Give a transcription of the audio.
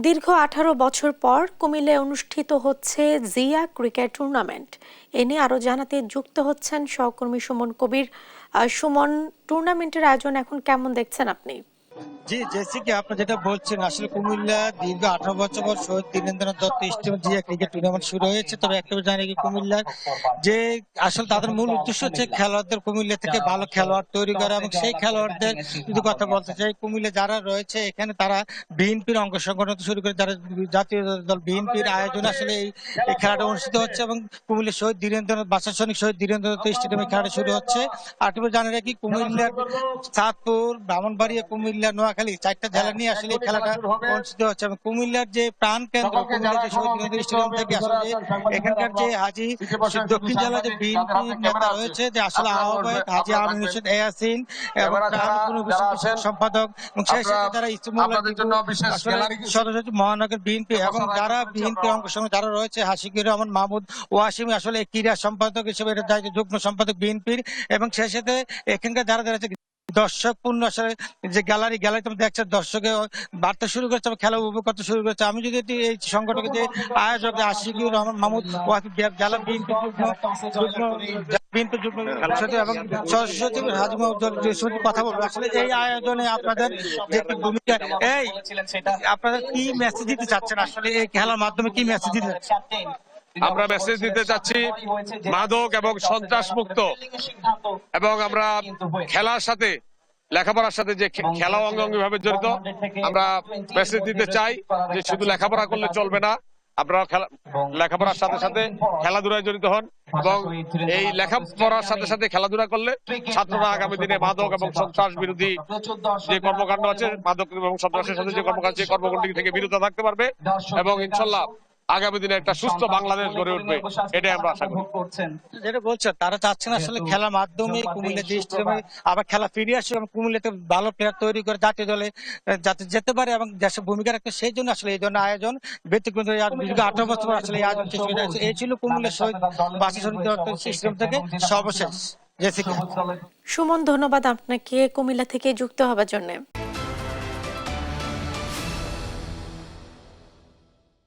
দীর্ঘ 18 বছর পর কুমিল্লায় অনুষ্ঠিত হচ্ছে জিয়া ক্রিকেট টুর্নামেন্ট। এ নিয়ে আরো জানাতে যুক্ত হচ্ছেন সহকর্মী সুমন কবির। সুমন, টুর্নামেন্টের আয়োজন এখন কেমন দেখছেন আপনি? জি, জেসিকা, আপনি যেটা বলছেন, আসলে কুমিল্লা দীর্ঘ 18 বছর পর শহীদ দীনেন্দ্রনাথ দত্ত স্টেডিয়ামে জিয়া ক্রিকেট টুর্নামেন্ট শুরু হয়েছে। তবে একটা জানি কি, কুমিল্লার যে আসলে তাদের মূল উদ্দেশ্য হচ্ছে খেলোয়াড়দের কুমিল্লা থেকে ভালো খেলোয়াড় তৈরি করা, এবং সেই খেলোয়াড়দের যদি কথা বলতে চাই, কুমিল্লা যারা রয়েছে এখানে তারা বিএনপির অঙ্গ সংগঠন থেকে শুরু করে যারা জাতীয় দল বিএনপির আয়োজনে আসলে এই খেলাটা অনুষ্ঠিত হচ্ছে, এবং কুমিল্লা শহীদ দীনেন্দ্রনাথ বাসার সৈনিক শহীদ দীনেন্দ্রনাথ স্টেডিয়ামে খেলাটা শুরু হচ্ছে। আর তুমি জানি রাখি, কুমিল্লার চাঁদপুর, ব্রাহ্মণবাড়িয়া, কুমিল্লা, নোয়াখালী চারটা জেলা নিয়ে আসলে এই খেলাটা অনুষ্ঠিত হচ্ছে। এবং কুমিল্লার যে প্রাণ কেন্দ্র, কুমিল্লা যে শহীদ দীনেন্দ্র স্টেডিয়াম থেকে আসলে এখানকার যে হাজি দক্ষিণ জেলা যে বিএনপি নেতা রয়েছে, যে আসলে আহ্বায়ক হাজি আমিন হোসেন ইয়াসিন এবং সম্পাদক, এবং সেই সাথে যারা সদস্য মহানগর বিএনপি এবং যারা বিএনপি অঙ্গ সঙ্গে যারা রয়েছে, হাসিকুর রহমান মাহমুদ ওয়াসিম আসলে ক্রীড়া সম্পাদক হিসেবে এটা দায়িত্ব, যুগ্ম সম্পাদক বিএনপির। এবং সেই সাথে এখানকার যারা যারা দর্শক পূর্ণ আসলে যে গ্যালারি তুমি দেখছো, দর্শকে বাড়তে শুরু করেছে, খেলা উপভোগ করতে শুরু করেছে। আমি যদি এই সংগঠকের যে আয়োজক আশিকুর রহমান মাহমুদ গ্যালারি বিএনপি যুগ্ম সচিব এবং সদস্য সচিব হাজি মাহমুদ কথা বলবো, আসলে এই আয়োজনে আপনাদের যে ভূমিকা, এই আপনারা কি মেসেজ দিতে চাচ্ছেন, আসলে এই খেলার মাধ্যমে কি মেসেজ দিতে চাচ্ছেন? আমরা মেসেজ দিতে চাচ্ছি মাদক এবং সন্ত্রাস মুক্ত, এবং আমরা খেলার সাথে লেখাপড়ার সাথে যে খেলা অঙ্গাঙ্গিভাবে জড়িত, আমরা মেসেজ দিতে চাই যে শুধু লেখাপড়া করলে চলবে না, আপনারা লেখাপড়ার সাথে সাথে খেলাধুলায় জড়িত হন, এবং এই লেখাপড়ার সাথে সাথে খেলাধুলা করলে ছাত্ররা আগামী দিনে মাদক এবং সন্ত্রাস বিরোধী যে কর্মকাণ্ড আছে, মাদক এবং সন্ত্রাসের সাথে যে কর্মকাণ্ড, সেই কর্মকাণ্ড থেকে বিরত থাকতে পারবে, এবং ইনশাল্লাহ আগামী দিনে একটা সুস্থ বাংলাদেশ গড়ে উঠবে, এটাই আমরা আশা করি। যেটা বলছেন, তারা চাচ্ছেন আসলে খেলার মাধ্যমে কুমিল্লা স্টেডিয়ামে আবার খেলা ফিরে আসে এবং কুমিল্লাতে ভালো প্লেয়ার তৈরি করে জাতীয় দলে যাতে যেতে পারে এবং দেশে ভূমিকা রাখতে, সেই জন্য আসলে এই ধরনের আয়োজন ব্যতিক্রম। দীর্ঘ 18 বছর আসলে এই আয়োজন চেষ্টা করে যাচ্ছে। এই ছিল কুমিল্লা শহীদ বাসা সমিতি স্টেডিয়াম থেকে সর্বশেষ। সুমন, ধন্যবাদ আপনাকে কুমিল্লা থেকে যুক্ত হবার জন্য।